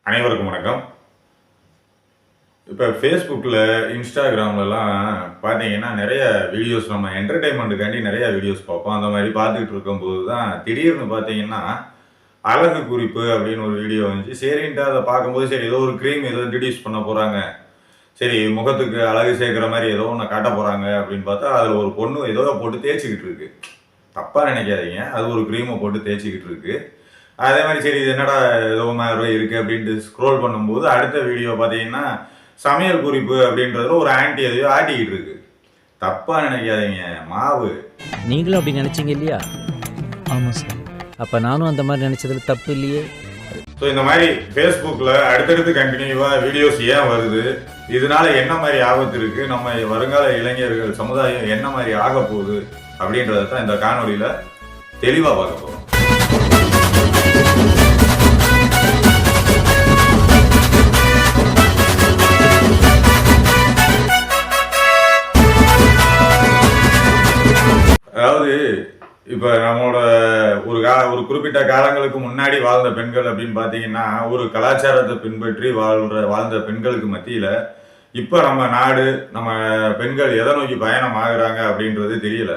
அனைவருக்கும் வணக்கம். இப்போ ஃபேஸ்புக்கில் இன்ஸ்டாகிராம்லலாம் பார்த்தீங்கன்னா நிறைய வீடியோஸ் நம்ம என்டர்டெயின்மெண்ட்டுக்காண்டி நிறைய வீடியோஸ் பார்ப்போம். அந்த மாதிரி பார்த்துக்கிட்டு இருக்கும்போது தான் திடீர்னு பார்த்தீங்கன்னா அழகு குறிப்பு அப்படின்னு ஒரு வீடியோ வந்துச்சு. சரின்ட்டு அதை பார்க்கும்போது சரி ஏதோ ஒரு க்ரீம் ஏதோ இன்ட்ரடியூஸ் பண்ண போகிறாங்க, சரி முகத்துக்கு அழகு சேர்க்குற மாதிரி ஏதோ ஒன்று காட்ட போகிறாங்க அப்படின்னு பார்த்தா அதில் ஒரு பொண்ணு ஏதோ போட்டு தேய்ச்சிக்கிட்டு இருக்கு. தப்பாக நினைக்காதீங்க, அது ஒரு க்ரீமை போட்டு தேய்ச்சிக்கிட்டு இருக்கு. அதே மாதிரி சரி இது என்னடா ஏதோ ரூபாய் இருக்குது அப்படின்ட்டு ஸ்க்ரோல் பண்ணும்போது அடுத்த வீடியோ பார்த்தீங்கன்னா சமையல் குறிப்பு அப்படின்றதுல ஒரு ஆன்டி எதையோ ஆட்டிக்கிட்டு இருக்கு. தப்பாக நினைக்காதீங்க, மாவு. நீங்களும் அப்படி நினச்சிங்க இல்லையா? ஆமாம் சார். அப்போ நானும் அந்த மாதிரி நினச்சதுல தப்பு இல்லையே. ஸோ இந்த மாதிரி ஃபேஸ்புக்கில் அடுத்தடுத்து கண்டினியூவாக வீடியோஸ் ஏன் வருது, இதனால என்ன மாதிரி ஆபத்து இருக்குது, நம்ம வருங்கால இளைஞர்கள் சமுதாயம் என்ன மாதிரி ஆக போகுது அப்படின்றத தான் இந்த காணொலியில் தெளிவாக பார்க்க போகிறோம். அதாவது இப்போ நம்மளோட ஒரு குறிப்பிட்ட காலங்களுக்கு முன்னாடி வாழ்ந்த பெண்கள் அப்படின்னு பார்த்தீங்கன்னா ஒரு கலாச்சாரத்தை பின்பற்றி வாழ்ந்த பெண்களுக்கு மத்தியில் இப்போ நம்ம நாடு நம்ம பெண்கள் எதை நோக்கி பயணம் ஆகுறாங்க அப்படின்றது தெரியல.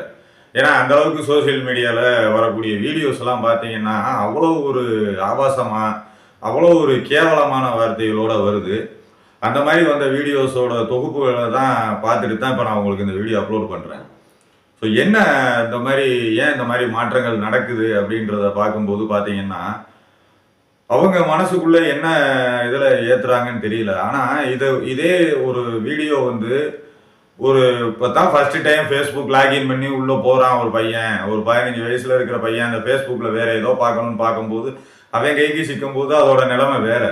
ஏன்னா அந்த அளவுக்கு சோசியல் மீடியாவில் வரக்கூடிய வீடியோஸ் எல்லாம் பார்த்தீங்கன்னா அவ்வளோ ஒரு ஆபாசமாக அவ்வளோ ஒரு கேவலமான வார்த்தைகளோட வருது. அந்த மாதிரி வந்த வீடியோஸோட தொகுப்புகளை தான் பார்த்துட்டு தான் இப்போ நான் உங்களுக்கு இந்த வீடியோ அப்லோட் பண்ணுறேன். ஸோ என்ன இந்த மாதிரி ஏன் இந்த மாதிரி மாற்றங்கள் நடக்குது அப்படின்றத பார்க்கும்போது பார்த்தீங்கன்னா அவங்க மனசுக்குள்ளே என்ன இதில் ஏற்றுறாங்கன்னு தெரியல. ஆனால் இதே ஒரு வீடியோ ஒரு இப்போ தான் ஃபஸ்ட்டு டைம் ஃபேஸ்புக் லாகின் பண்ணி உள்ளே போகிறான் ஒரு பையன், ஒரு 15 வயசில் இருக்கிற பையன் அந்த ஃபேஸ்புக்கில் வேறு ஏதோ பார்க்கணும்னு பார்க்கும்போது அவன் கைக்கு சிக்கும்போது அதோட நிலைமை வேறு.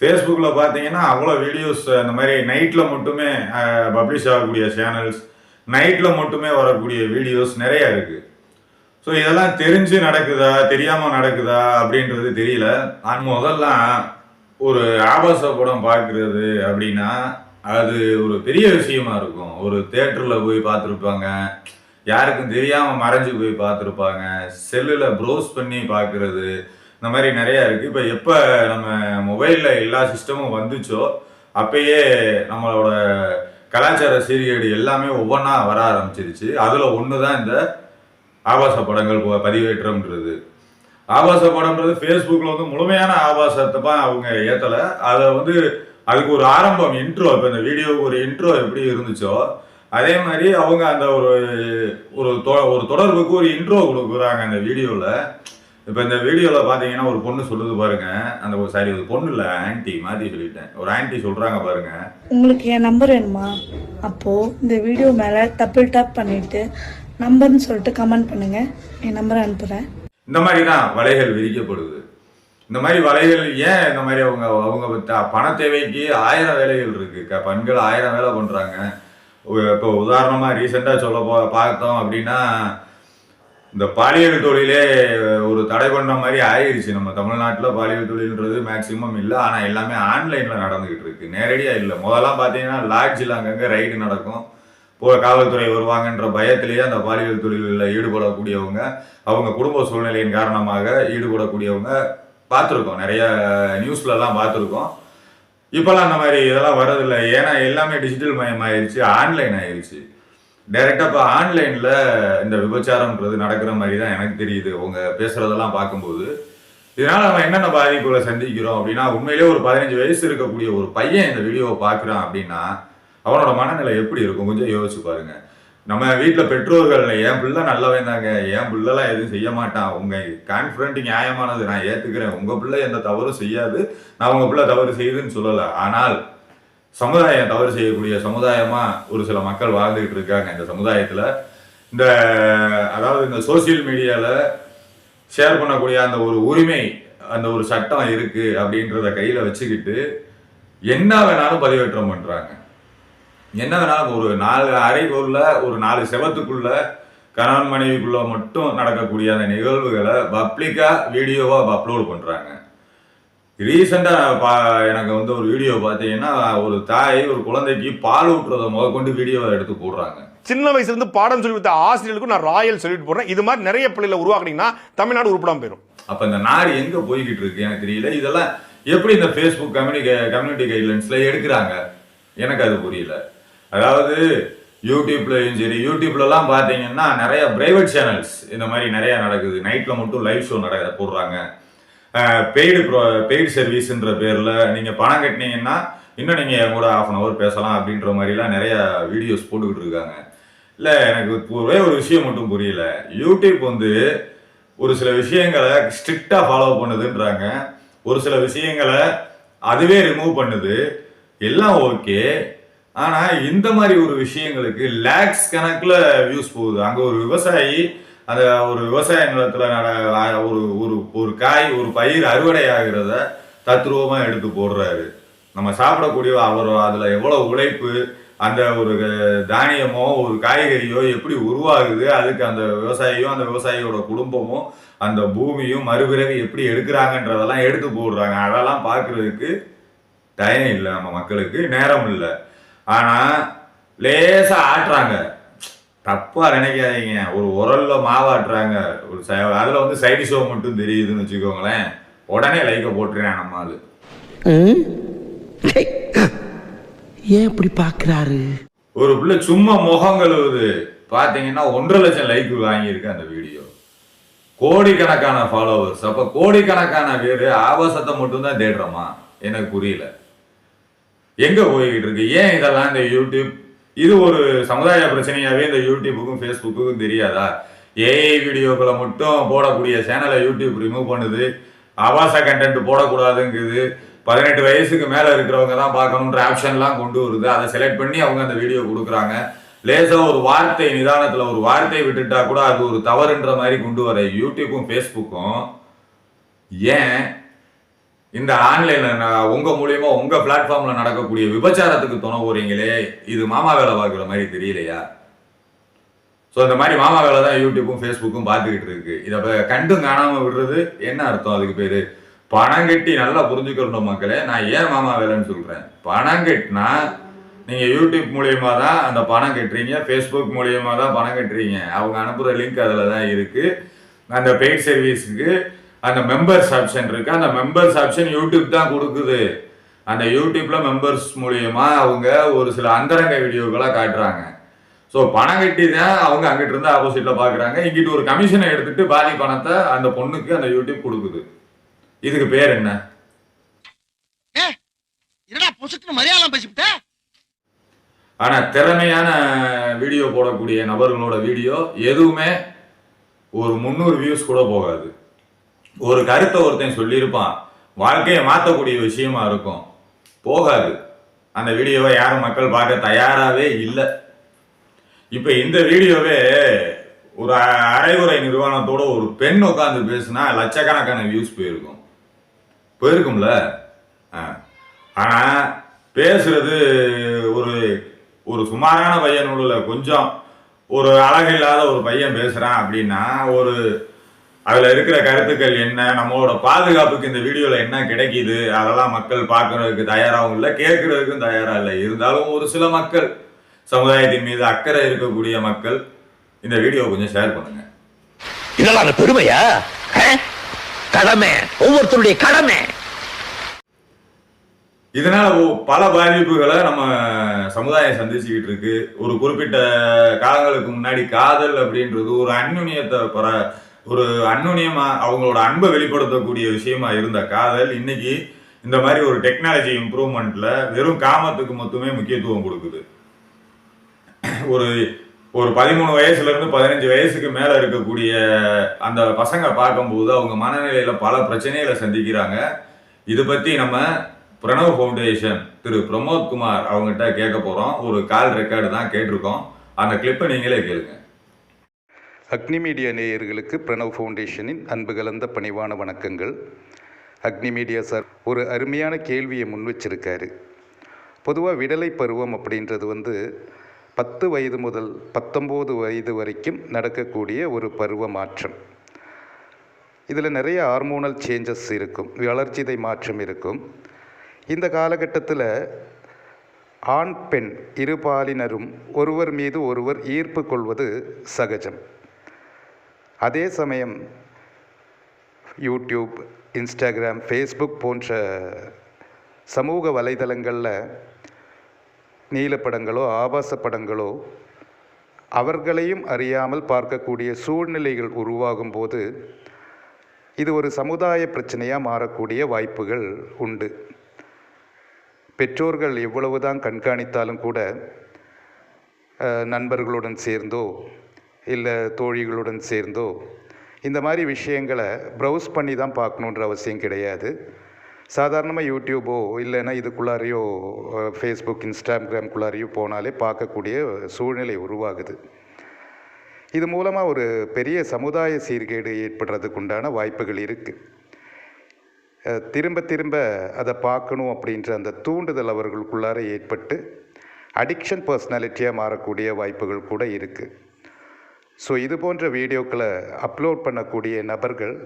ஃபேஸ்புக்கில் பார்த்தீங்கன்னா அவ்வளோ வீடியோஸ் அந்த மாதிரி நைட்டில் மட்டுமே பப்ளிஷ் ஆகக்கூடிய சேனல்ஸ், நைட்டில் மட்டுமே வரக்கூடிய வீடியோஸ் நிறையா இருக்குது. ஸோ இதெல்லாம் தெரிஞ்சு நடக்குதா தெரியாமல் நடக்குதா அப்படின்றது தெரியல. முதல்லாம் ஒரு ஆபாச படம் பார்க்குறது அப்படின்னா அது ஒரு பெரிய விஷயமா இருக்கும். ஒரு தேட்டரில் போய் பார்த்துருப்பாங்க, யாருக்கும் தெரியாமல் மறைஞ்சு போய் பார்த்துருப்பாங்க, செல்லில் ப்ரௌஸ் பண்ணி பார்க்குறது, இந்த மாதிரி நிறையா இருக்குது. இப்போ எப்போ நம்ம மொபைலில் எல்லா சிஸ்டமும் வந்துச்சோ அப்பயே நம்மளோட கலாச்சார சீர்கேடு எல்லாமே ஒவ்வொன்றா வர ஆரம்பிச்சிருச்சு. அதில் ஒன்று தான் இந்த ஆபாச படங்கள் பதிவேற்றம்ன்றது. ஆபாச படம்ன்றது ஃபேஸ்புக்கில் முழுமையான ஆபாசத்தை தான் அவங்க ஏற்றலை. அதை அதுக்கு ஒரு ஆரம்பம் இன்ட்ரோ, இப்போ இந்த வீடியோவுக்கு ஒரு இன்ட்ரோ எப்படி இருந்துச்சோ அதே மாதிரி அவங்க அந்த ஒரு தொடர்புக்கு ஒரு இன்ட்ரோ கொடுக்குறாங்க அந்த வீடியோவில். இப்போ இந்த வீடியோவில் பார்த்தீங்கன்னா ஒரு பொண்ணு சொல்லுது பாருங்க, ஒரு பொண்ணு இல்லை ஆன்டி மாற்றி சொல்லிட்டேன், ஒரு ஆன்டி சொல்கிறாங்க பாருங்க, உங்களுக்கு என் நம்பர் வேணுமா? அப்போது இந்த வீடியோ மேலே டபுள் டேப் பண்ணிவிட்டு நம்பர்னு சொல்லிட்டு கமெண்ட் பண்ணுங்கள், என் நம்பரை அனுப்புகிறேன். இந்த மாதிரி தான் வலைகள் விரிக்கப்படுது. இந்த மாதிரி வலைகள் ஏன் இந்த மாதிரி அவங்க பண தேவைக்கு 1000 வேலைகள் இருக்குது. பெண்கள் 1000 வேலை பண்ணுறாங்க. இப்போ உதாரணமாக ரீசெண்டாக பார்த்தோம் அப்படின்னா இந்த பாலியல் தொழிலே ஒரு தடை பண்ண மாதிரி ஆயிடுச்சு. நம்ம தமிழ்நாட்டில் பாலியல் தொழில்ன்றது மேக்சிமம் இல்லை, ஆனால் எல்லாமே ஆன்லைனில் நடந்துக்கிட்டு இருக்கு, நேரடியாக இல்லை. முதல்லாம் பார்த்தீங்கன்னா லாட்ஜில் அங்கங்கே ரைடு நடக்கும், காவல்துறை வருவாங்கன்ற பயத்திலேயே அந்த பாலியல் தொழிலில் ஈடுபடக்கூடியவங்க அவங்க குடும்ப சூழ்நிலையின் காரணமாக ஈடுபடக்கூடியவங்க பார்த்துருக்கோம், நிறைய நியூஸ்லலாம் பார்த்துருக்கோம். இப்போல்லாம் அந்த மாதிரி இதெல்லாம் வரதில்லை. ஏன்னா எல்லாமே டிஜிட்டல் மயம் ஆயிடுச்சு, ஆன்லைன் ஆயிடுச்சு. டைரெக்டாக இப்போ ஆன்லைனில் இந்த விபச்சாரம்ன்றது நடக்கிற மாதிரி தான் எனக்கு தெரியுது அவங்க பேசுகிறதெல்லாம் பார்க்கும்போது. இதனால் நம்ம என்னென்ன பாதிப்புகளை சந்திக்கிறோம் அப்படின்னா, உண்மையிலே ஒரு 15 வயசு இருக்கக்கூடிய ஒரு பையன் இந்த வீடியோவை பார்க்குறான் அப்படின்னா அவனோட மனநிலை எப்படி இருக்கும் கொஞ்சம் யோசிச்சு பாருங்க. நம்ம வீட்டில் பெற்றோர்கள் என் பிள்ளை நல்லவன் தாங்க, என் பிள்ளைலாம் எதுவும் செய்ய மாட்டான், உங்கள் கான்ஃபிடென்ட் நியாயமானது, நான் ஏற்றுக்கிறேன், உங்கள் பிள்ளை எந்த தவறும் செய்யாது, நான் உங்கள் பிள்ளை தவறு செய்யுதுன்னு சொல்லலை. ஆனால் சமுதாயம் தவறு செய்யக்கூடிய சமுதாயமாக ஒரு சில மக்கள் வாழ்ந்துகிட்டு இருக்காங்க இந்த சமுதாயத்தில். அதாவது இந்த சோசியல் மீடியாவில் ஷேர் பண்ணக்கூடிய அந்த ஒரு உரிமை, அந்த ஒரு சட்டம் இருக்குது அப்படின்றத கையில் வச்சுக்கிட்டு என்ன வேணாலும் பதிவேற்றம் பண்ணுறாங்க. என்ன வேணாலும் ஒரு 4 அறைக்குள்ள ஒரு 4 செவத்துக்குள்ள கணவன் மனைவிக்குள்ள மட்டும் நடக்கக்கூடிய அந்த நிகழ்வுகளை பப்ளிக்காக வீடியோவாக அப்லோட் பண்ணுறாங்க. ரீசெண்டாக எனக்கு ஒரு வீடியோ பார்த்தீங்கன்னா ஒரு தாய் ஒரு குழந்தைக்கு பால் ஊட்டுறதை முதற்கொண்டு வீடியோவை எடுத்து போடுறாங்க. சின்ன வயசுலேருந்து பாடம் சொல்லி கொடுத்த ஆசிரியர்களுக்கும் நான் ராயல் சொல்லிட்டு போடுறேன். இது மாதிரி நிறைய பிள்ளைகளை உருவாக்குனீங்கன்னா தமிழ்நாடு உருப்படாமல் போயிடும். அப்போ இந்த நாடு எங்கே போய்கிட்டு இருக்கு எனக்கு தெரியல. இதெல்லாம் எப்படி இந்த ஃபேஸ்புக் கம்யூனிட்டி கைட்லைன்ஸ்ல எடுக்கிறாங்க? எனக்கு அது புரியல. அதாவது யூடியூப்லயும் சரி, யூடியூப்லலாம் பார்த்தீங்கன்னா நிறைய பிரைவேட் சேனல்ஸ் இந்த மாதிரி நிறைய நடக்குது. நைட்ல மட்டும் லைவ் ஷோ போடுறாங்க. பெய்டு சர்வீஸ்ன்ற பேர்ல நீங்க பணம் கட்டினீங்கன்னா இன்னும் நீங்க என் கூட 1/2 hour பேசலாம் அப்படின்ற மாதிரிலாம் நிறைய வீடியோஸ் போட்டுக்கிட்டு இருக்காங்க. இல்ல எனக்கு ஒரே ஒரு விஷயம் மட்டும் புரியல. யூடியூப் வந்து ஒரு சில விஷயங்களை ஸ்ட்ரிக்டா ஃபாலோ பண்ணுதுன்றாங்க, ஒரு சில விஷயங்களை அதுவே ரிமூவ் பண்ணுது, எல்லாம் ஓகே. ஆனா இந்த மாதிரி ஒரு விஷயங்களுக்கு லேக்ஸ் கணக்குல வியூஸ் போகுது. அங்க ஒரு விவசாயி அந்த ஒரு விவசாய நிலத்துல ஒரு ஒரு ஒரு காய் ஒரு பயிர் அறுவடை ஆகிறத தத்ரூபமா எடுத்து போடுறாரு. நம்ம சாப்பிடக்கூடிய அவர் அதுல எவ்வளவு உழைப்பு, அந்த ஒரு தானியமோ ஒரு காய்கறியோ எப்படி உருவாகுது, அதுக்கு அந்த விவசாயியும் அந்த விவசாயியோட குடும்பமும் அந்த பூமியும் மறுபிறகு எப்படி எடுக்கிறாங்கன்றதெல்லாம் எடுத்து போடுறாங்க. அதெல்லாம் பார்க்கறதுக்கு டைம் இல்லை, நம்ம மக்களுக்கு நேரம் இல்லை. ஆனா லேசா ஆட்டுறாங்க, தப்பா நினைக்காதீங்க. ஒரு உரல்ல மாவாட்டுறாங்க, ஒரு அதுல வந்து சைடு ஷோ மட்டும் தெரியுதுன்னு வச்சுக்கோங்களேன், உடனே லைக்க போட்டுறேன் நம்ம ஆளு. ஏன் இப்படி பாக்குறாரு? ஒரு பிள்ளை சும்மா முகம் கழுவுது, பாத்தீங்கன்னா 1.5 லட்சம் லைக் வாங்கியிருக்கு அந்த வீடியோ. கோடிக்கணக்கான ஃபாலோவர்ஸ். அப்ப கோடிக்கணக்கான பேரு ஆபாசத்தை மட்டும்தான் தேடுறோமா? எனக்கு புரியல. எங்க போய்கிட்டு இருக்கு? ஏன் இதெல்லாம் இந்த யூடியூப் இது ஒரு சமுதாய பிரச்சனையாவே இந்த யூடியூபுக்கும் ஃபேஸ்புக்குக்கும் தெரியாதா? ஏஐ வீடியோக்களை மட்டும் போடக்கூடிய சேனலை யூடியூப் ரிமூவ் பண்ணுது, ஆபாச கண்டென்ட் போடக்கூடாதுங்குது, 18 வயசுக்கு மேல இருக்கிறவங்க தான் பார்க்கணுன்ற ஆப்ஷன்லாம் கொண்டு வருது. அதை செலக்ட் பண்ணி அவங்க அந்த வீடியோ கொடுக்குறாங்க. லேசா ஒரு வார்த்தை நிதானத்துல ஒரு வார்த்தை விட்டுட்டா கூட அது ஒரு தவறுன்ற மாதிரி கொண்டு வர யூடியூப்பும் ஃபேஸ்புக்கும் ஏன் இந்த ஆன்லைன்ல உங்க மூலியமா உங்க பிளாட்ஃபார்ம்ல நடக்கக்கூடிய விபச்சாரத்துக்கு துணை போறீங்களே, இது மாமா வேலை பார்க்குற மாதிரி தெரியலையா? ஸோ இந்த மாதிரி மாமா வேலை தான் யூடியூப்பும் ஃபேஸ்புக்கும் பார்த்துக்கிட்டு இருக்கு. இதை கண்டும் காணாம விடுறது என்ன அர்த்தம்? அதுக்கு பேரு பணம் கட்டி. நல்லா புரிஞ்சுக்கணும் மக்களே, நான் ஏன் மாமா வேலைன்னு சொல்றேன். பணம் கட்டினா நீங்க யூடியூப் மூலியமா தான் அந்த பணம் கட்டுறீங்க, ஃபேஸ்புக் மூலியமா தான் பணம் கட்டுறீங்க. அவங்க அனுப்புற லிங்க் அதுல தான் இருக்கு. அந்த பெய்ட் சர்வீஸுக்கு அந்த மெம்பர்ஸ் ஆப்ஷன் இருக்கு. அந்த மெம்பர்ஸ் ஆப்ஷன் யூடியூப் தான் கொடுக்குது. அந்த யூடியூப்ல மெம்பர்ஸ் மூலியமா அவங்க ஒரு சில அந்தரங்க வீடியோக்களா காட்டுறாங்க. ஸோ பணம் கட்டி தான் அவங்க அங்கிட்டு இருந்து ஆப்போசிட்ல பாக்குறாங்க. இங்கிட்டு ஒரு கமிஷனை எடுத்துட்டு பாதி பணத்தை அந்த பொண்ணுக்கு அந்த யூடியூப் கொடுக்குது. இதுக்கு பேர் என்ன? ஆனா திறமையான வீடியோ போடக்கூடிய நபர்களோட வீடியோ எதுவுமே ஒரு 300 வியூஸ் கூட போகாது. ஒரு கருத்தை ஒருத்தன் சொல்லியிருப்பான், வாழ்க்கையை மாற்றக்கூடிய விஷயமா இருக்கும், போகாது. அந்த வீடியோவை யாரும் மக்கள் பார்க்க தயாராகவே இல்லை. இப்ப இந்த வீடியோவே ஒரு அரைகுறை நிறுவனத்தோட ஒரு பெண் உட்காந்து பேசுனா லட்சக்கணக்கான வியூஸ் போயிருக்கும்ல. ஆனா பேசுறது ஒரு ஒரு சுமாரான பையனோட கொஞ்சம் ஒரு அழகு இல்லாத ஒரு பையன் பேசுறான் அப்படின்னா ஒரு அதுல இருக்கிற கருத்துக்கள் என்ன, நம்மளோட பாதுகாப்புக்கு இந்த வீடியோல என்ன கிடைக்குது, அதெல்லாம் மக்கள் பார்க்கறதுக்கு தயாராகவும் இல்லை, கேட்கறதுக்கும் தயாரா இல்லை. இருந்தாலும் ஒரு சில மக்கள், சமுதாயத்தின் மீது அக்கறை இருக்கக்கூடிய மக்கள் இந்த வீடியோ கொஞ்சம் ஷேர் பண்ணுங்க. இதெல்லாம் பெருமையா? கடமை, ஒவ்வொருத்தருடைய கடமை. இதனால பல பாதிப்புகளை நம்ம சமுதாயம் சந்திச்சுக்கிட்டு இருக்கு. ஒரு குறிப்பிட்ட காலங்களுக்கு முன்னாடி காதல் அப்படின்றது ஒரு அந்யுன்யத்தை ஒரு அந்யுன்யமா அவங்களோட அன்பை வெளிப்படுத்தக்கூடிய விஷயமா இருந்த காதல் இன்னைக்கு இந்த மாதிரி ஒரு டெக்னாலஜி இம்ப்ரூவ்மெண்ட்ல வெறும் காமத்துக்கு மட்டுமே முக்கியத்துவம் கொடுக்குது. ஒரு ஒரு 13 வயசுல இருந்து 15 வயசுக்கு மேல இருக்கக்கூடிய அந்த பசங்க பார்க்கும்போது அவங்க மனநிலையில பல பிரச்சனைகளை சந்திக்கிறாங்க. இது பத்தி நம்ம பிரணவ் ஃபவுண்டேஷன் திரு பிரமோத் குமார் அவங்ககிட்ட கேட்க போறோம். ஒரு கால் ரெக்கார்டு தான் கேட்டிருக்கோம், அந்த கிளிப்பை நீங்களே கேளுங்க. அக்னி மீடியா நேயர்களுக்கு பிரணவ் ஃபவுண்டேஷனின் அன்பு கலந்த பணிவான வணக்கங்கள். அக்னி மீடியா சார் ஒரு அருமையான கேள்வியை முன் வச்சிருக்காரு. பொதுவாக விடலை பருவம் அப்படின்றது 10 வயது முதல் 19 வயது வரைக்கும் நடக்கக்கூடிய ஒரு பருவ மாற்றம். இதில் நிறைய ஹார்மோனல் சேஞ்சஸ் இருக்கும், வளர்ச்சிதை மாற்றம் இருக்கும். இந்த காலகட்டத்தில் ஆண் பெண் இருபாலினரும் ஒருவர் மீது ஒருவர் ஈர்ப்பு கொள்வது சகஜம். அதே சமயம் யூடியூப், இன்ஸ்டாகிராம், ஃபேஸ்புக் போன்ற சமூக வலைதளங்களில் நீலப்படங்களோ ஆபாச படங்களோ அவர்களையும் அறியாமல் பார்க்கக்கூடிய சூழ்நிலைகள் உருவாகும் போது இது ஒரு சமுதாய பிரச்சனையாக மாறக்கூடிய வாய்ப்புகள் உண்டு. பெற்றோர்கள் எவ்வளவுதான் கண்காணித்தாலும் கூட நண்பர்களுடன் சேர்ந்தோ இல்லை தோழிகளுடன் சேர்ந்தோ இந்த மாதிரி விஷயங்களை ப்ரௌஸ் பண்ணி தான் பார்க்கணுன்ற அவசியம் கிடையாது. சாதாரணமாக யூடியூபோ இல்லைன்னா இதுக்குள்ளாரையோ ஃபேஸ்புக், இன்ஸ்டாகிராம்குள்ளாரையோ போனாலே பார்க்கக்கூடிய சூழ்நிலை உருவாகுது. இது மூலமாக ஒரு பெரிய சமுதாய சீர்கேடு ஏற்படுறதுக்கு உண்டான வாய்ப்புகள் இருக்குது. திரும்ப திரும்ப அதை பார்க்கணும் அப்படின்ற அந்த தூண்டுதல் அவர்களுக்குள்ளார ஏற்பட்டு அடிக்ஷன் பர்சனாலிட்டியாக மாறக்கூடிய வாய்ப்புகள் கூட இருக்குது. ஸோ இது போன்ற வீடியோக்களை அப்லோட் பண்ணக்கூடிய நபர்கள்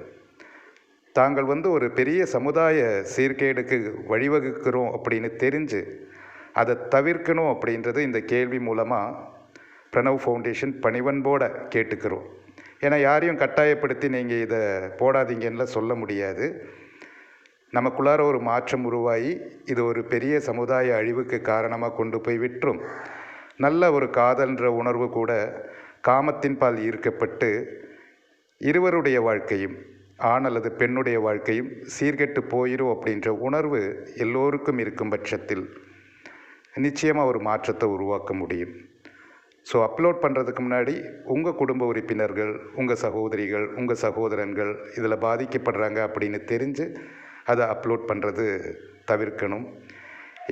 தாங்கள் ஒரு பெரிய சமுதாய சீர்கேடுக்கு வழிவகுக்கிறோம் அப்படின்னு தெரிஞ்சு அதை தவிர்க்கணும் அப்படின்றது இந்த கேள்வி மூலமாக பிரணவ் ஃபவுண்டேஷன் பணிவன்போட கேட்டுக்கிறோம். ஏன்னா யாரையும் கட்டாயப்படுத்தி நீங்கள் இதை போடாதீங்கன்னு சொல்ல முடியாது. நமக்குள்ளார ஒரு மாற்றம் உருவாகி இது ஒரு பெரிய சமுதாய அழிவுக்கு காரணமாக கொண்டு போய் விட்டுரும். நல்ல ஒரு காதல்ன்ற உணர்வு கூட காமத்தின் பால் ஈர்க்கப்பட்டு இருவருடைய வாழ்க்கையும், ஆண் அல்லது பெண்ணுடைய வாழ்க்கையும் சீர்கெட்டு போயிடும் அப்படின்ற உணர்வு எல்லோருக்கும் இருக்கும் பட்சத்தில் நிச்சயமாக ஒரு மாற்றத்தை உருவாக்க முடியும். ஸோ அப்லோட் பண்ணுறதுக்கு முன்னாடி உங்கள் குடும்ப உறுப்பினர்கள், உங்கள் சகோதரிகள், உங்கள் சகோதரன்கள் இதில் பாதிக்கப்படுறாங்க அப்படின்னு தெரிஞ்சு அதை அப்லோட் பண்ணுறது தவிர்க்கணும்.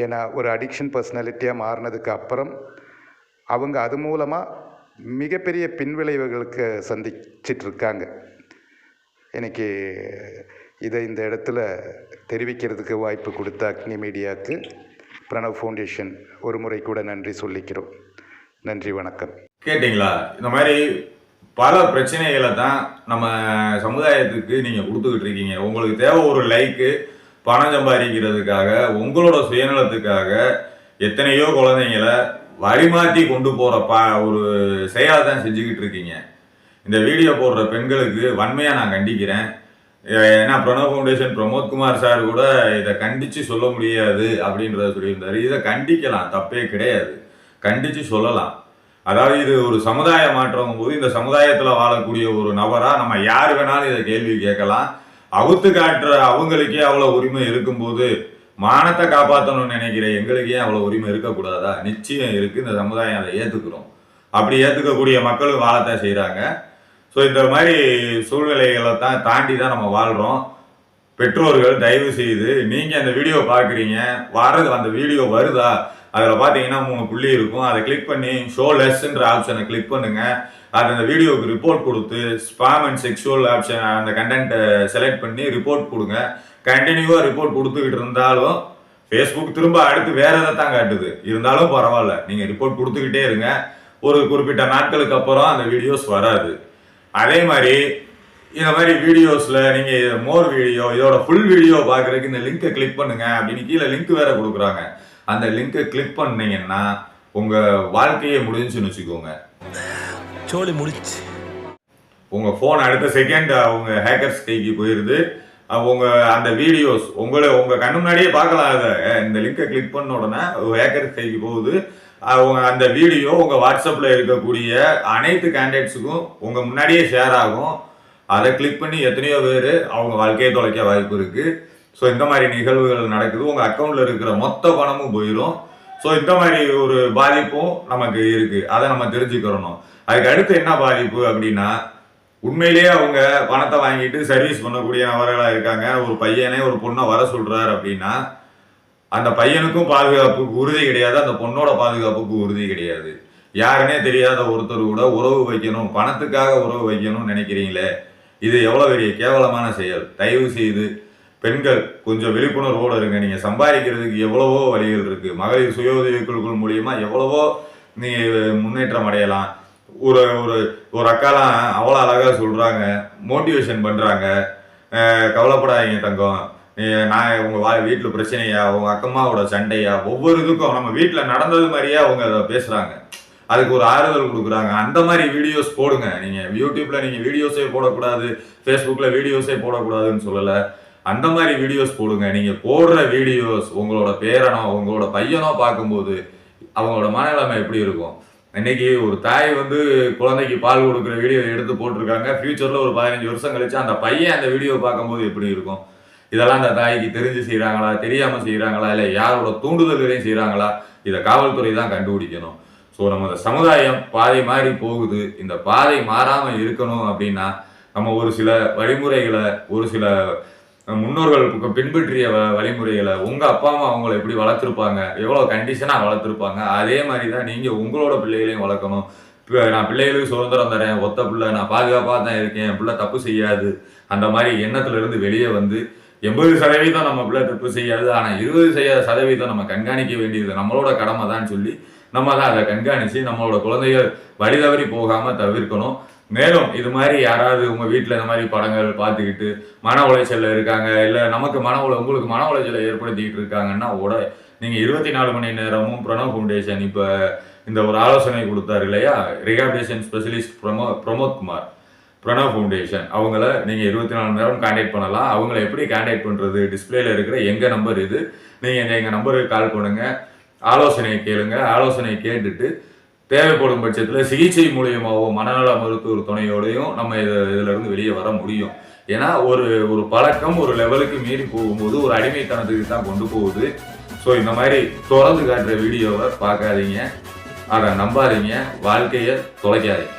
ஏன்னா ஒரு அடிக்ஷன் பர்சனாலிட்டியாக மாறினதுக்கு அப்புறம் அவங்க அது மூலமாக மிகப்பெரிய பின்விளைவுகளுக்கு சந்திச்சிட்ருக்காங்க. எனக்கு இதை இந்த இடத்துல தெரிவிக்கிறதுக்கு வாய்ப்பு கொடுத்த அக்னி மீடியாவுக்கு பிரணவ் ஃபவுண்டேஷன் ஒரு முறை கூட நன்றி சொல்லிக்கிறோம். நன்றி, வணக்கம். கேட்டிங்களா? இந்த மாதிரி பல பிரச்சனைகளை தான் நம்ம சமுதாயத்துக்கு நீங்கள் கொடுத்துக்கிட்டு இருக்கீங்க. உங்களுக்கு தேவை ஒரு லைக்கு, பணம் சம்பாதிக்கிறதுக்காக, உங்களோட சுயநலத்துக்காக எத்தனையோ குழந்தைங்களை வழிமாற்றி கொண்டு போகிற ஒரு செயலை தான் செஞ்சுக்கிட்டு இருக்கீங்க. இந்த வீடியோ போடுற பெண்களுக்கு வன்மையாக நான் கண்டிக்கிறேன். ஏன்னா பிரணவ் ஃபவுண்டேஷன் பிரமோத்குமார் சார் கூட இதை கண்டித்து சொல்ல முடியாது அப்படின்றத சொல்லியிருந்தாரு. இதை கண்டிக்கலாம், தப்பே கிடையாது, கண்டித்து சொல்லலாம். அதாவது இது ஒரு சமுதாய மாற்றம் போது இந்த சமுதாயத்தில் வாழக்கூடிய ஒரு நபராக நம்ம யார் வேணாலும் இதை கேள்வி கேட்கலாம். அவுத்து காட்டுற அவங்களுக்கே அவ்வளோ உரிமை இருக்கும்போது மானத்தை காப்பாற்றணும்னு நினைக்கிற எங்களுக்கு ஏன் அவ்வளோ உரிமை இருக்கக்கூடாதா? நிச்சயம் இருக்குது. இந்த சமுதாயம் அதை ஏற்றுக்கிறோம். அப்படி ஏற்றுக்கக்கூடிய மக்களும் வாழத்தான் செய்கிறாங்க. ஸோ இந்த மாதிரி சூழ்நிலைகளை தாண்டி தான் நம்ம வாழ்கிறோம். பெற்றோர்கள் தயவு செய்து நீங்கள் அந்த வீடியோ பார்க்குறீங்க, அந்த வீடியோ வருதா, அதில் பார்த்தீங்கன்னா 3 புள்ளி இருக்கும், அதை கிளிக் பண்ணி ஷோ லெஸ்ன்ற ஆப்ஷனை கிளிக் பண்ணுங்கள். அது அந்த வீடியோவுக்கு ரிப்போர்ட் கொடுத்து ஸ்பாம் அண்ட் செக்ஷுவல் ஆப்ஷன் அந்த கண்டென்ட்டை செலக்ட் பண்ணி ரிப்போர்ட் கொடுங்க. கண்டினியூவாக ரிப்போர்ட் கொடுத்துக்கிட்டு இருந்தாலும் ஃபேஸ்புக் திரும்ப அடுத்து வேற எதை தான் காட்டுது. இருந்தாலும் பரவாயில்ல, நீங்கள் ரிப்போர்ட் கொடுத்துக்கிட்டே இருங்க. ஒரு குறிப்பிட்ட நாட்களுக்கு அப்புறம் அந்த வீடியோஸ் வராது. அதே மாதிரி இந்த மாதிரி வீடியோஸில் நீங்கள் மோர் வீடியோ, இதோட ஃபுல் வீடியோ பார்க்குறதுக்கு இந்த லிங்கை கிளிக் பண்ணுங்க அப்படின்னு கீழே லிங்க் வேற கொடுக்குறாங்க. அந்த லிங்கை கிளிக் பண்ணீங்கன்னா உங்கள் வாழ்க்கையே முடிஞ்சுன்னு வச்சுக்கோங்க. சோலி முடிச்சு உங்கள் ஃபோன் அடுத்த செகண்ட் அவங்க ஹேக்கர்ஸ் கைக்கு போயிடுது. அவங்க அந்த வீடியோஸ் உங்கள் கண்ணு முன்னாடியே பார்க்கலாம். அதை இந்த லிங்கை கிளிக் பண்ண உடனே ஹேக்கர்ஸ் கைக்கு போகுது. அவங்க அந்த வீடியோ உங்கள் வாட்ஸ்அப்பில் இருக்கக்கூடிய அனைத்து கேண்டிடேட்ஸுக்கும் உங்கள் முன்னாடியே ஷேர் ஆகும். அதை கிளிக் பண்ணி எத்தனையோ பேர் அவங்க வாழ்க்கையை தொலைக்க வாய்ப்பு இருக்குது. ஸோ இந்த மாதிரி நிகழ்வுகள் நடக்குது. உங்கள் அக்கௌண்ட்டில் இருக்கிற மொத்த பணமும் போயிடும். ஸோ இந்த மாதிரி ஒரு பாதிப்பும் நமக்கு இருக்குது. அதை நம்ம தெரிஞ்சுக்கிறணும். அதுக்கு அடுத்து என்ன பாதிப்பு அப்படின்னா, உண்மையிலேயே அவங்க பணத்தை வாங்கிட்டு சர்வீஸ் பண்ணக்கூடிய நபர்களாக இருக்காங்க. ஒரு பையனே ஒரு பொண்ணை வர சொல்கிறார் அப்படின்னா அந்த பையனுக்கும் பாதுகாப்புக்கு உறுதி கிடையாது, அந்த பொண்ணோட பாதுகாப்புக்கு உறுதி கிடையாது. யாருன்னே தெரியாத ஒருத்தர் கூட உறவு வைக்கணும், பணத்துக்காக உறவு வைக்கணும்னு நினைக்கிறீங்களே, இது எவ்வளோ பெரிய கேவலமான செயல். தயவு செய்து பெண்கள் கொஞ்சம் விழிப்புணர்வோடு இருங்க. நீங்கள் சம்பாதிக்கிறதுக்கு எவ்வளவோ வழிகள் இருக்குது. மகளிர் சுய உதவிக்குழுக்கள் மூலியமா எவ்வளவோ நீங்கள் முன்னேற்றம் அடையலாம். ஒரு ஒரு ஒரு அக்காலாம் அவ்வளோ அழகாக சொல்கிறாங்க, மோட்டிவேஷன் பண்ணுறாங்க. கவலைப்படாதீங்க தங்கம், நான் உங்கள் வீட்டில் பிரச்சனையா, உங்கள் அக்கம்மாவோட சண்டையா, ஒவ்வொரு இதுக்கும் நம்ம வீட்டில் நடந்தது மாதிரியே அவங்க அதை பேசுகிறாங்க. அதுக்கு ஒரு ஆறுதல் கொடுக்குறாங்க. அந்த மாதிரி வீடியோஸ் போடுங்க. நீங்க யூடியூப்ல நீங்க வீடியோஸே போடக்கூடாது, ஃபேஸ்புக்ல வீடியோஸே போடக்கூடாதுன்னு சொல்லலை. அந்த மாதிரி வீடியோஸ் போடுங்க. நீங்க போடுற வீடியோஸ் உங்களோட பேரனோ உங்களோட பையனோ பார்க்கும்போது அவங்களோட மனநிலைமை எப்படி இருக்கும்? இன்னைக்கு ஒரு தாய் வந்து குழந்தைக்கு பால் கொடுக்குற வீடியோ எடுத்து போட்டிருக்காங்க. ஃபியூச்சர்ல ஒரு 15 வருஷம் கழிச்சு அந்த பையன் அந்த வீடியோ பார்க்கும்போது எப்படி இருக்கும்? இதெல்லாம் அந்த தாய்க்கு தெரிஞ்சு செய்யறாங்களா, தெரியாம செய்யறாங்களா, இல்லை யாரோட தூண்டுதல்களையும் செய்யறாங்களா? இதை காவல்துறை தான் கண்டுபிடிக்கணும். ஸோ நம்ம சமுதாயம் பாதை மாறி போகுது. இந்த பாதை மாறாம இருக்கணும் அப்படின்னா நம்ம ஒரு சில வழிமுறைகளை, ஒரு சில முன்னோர்கள் பின்பற்றிய வழிமுறைகளை, உங்க அப்பா அம்மா அவங்கள எப்படி வளர்த்துருப்பாங்க, எவ்வளவு கண்டிஷனா வளர்த்துருப்பாங்க, அதே மாதிரி தான் நீங்க உங்களோட பிள்ளைகளையும் வளர்க்கணும். நான் பிள்ளைகளுக்கு சுதந்திரம் தரேன், ஒத்த பிள்ளை, நான் பாதுகாப்பாக தான் இருக்கேன், என் பிள்ளை தப்பு செய்யாது, அந்த மாதிரி எண்ணத்துல இருந்து வெளியே வந்து 80% நம்ம பிள்ளை தப்பு செய்யாது, ஆனா 20% நம்ம கண்காணிக்க வேண்டியது நம்மளோட கடமை தான் சொல்லி நம்ம தான் அதை கண்காணிச்சு நம்மளோட குழந்தைகள் வழி தவறி போகாம தவிர்க்கணும். மேலும் இது மாதிரி யாராவது உங்க வீட்டுல இந்த மாதிரி படங்கள் பார்த்துக்கிட்டு மன உளைச்சல்ல இருக்காங்க, இல்ல நமக்கு உங்களுக்கு மன உளைச்சலை ஏற்படுத்திக்கிட்டு இருக்காங்கன்னா நீங்க 24 மணி நேரமும் பிரணவ் ஃபவுண்டேஷன் இப்ப இந்த ஒரு ஆலோசனை கொடுத்தாரு இல்லையா, rehabilitation specialist Pramod Kumar, Pranav foundation, அவங்கள நீங்க 24 மணி நேரம் கான்டாக்ட் பண்ணலாம். அவங்கள எப்படி கான்டாக்ட் பண்றது? டிஸ்பிளேல இருக்கிற எங்க நம்பர் இது, நீங்க எங்க நம்பருக்கு கால் பண்ணுங்க, ஆலோசனை கேளுங்க. ஆலோசனை கேட்டுட்டு தேவைப்படும் பட்சத்தில் சிகிச்சை மூலியமாவோ மனநல மருத்துவர் துணையோடையும் நம்ம இதுல இருந்து வெளியே வர முடியும். ஏன்னா ஒரு பழக்கம் ஒரு லெவலுக்கு மீறி போகும்போது ஒரு அடிமைத்தனத்துக்கு தான் கொண்டு போகுது. ஸோ இந்த மாதிரி தொடர்ந்து காட்டுற வீடியோவை பார்க்காதீங்க, அதை நம்பாதீங்க, வாழ்க்கையை தொலைக்காதீங்க.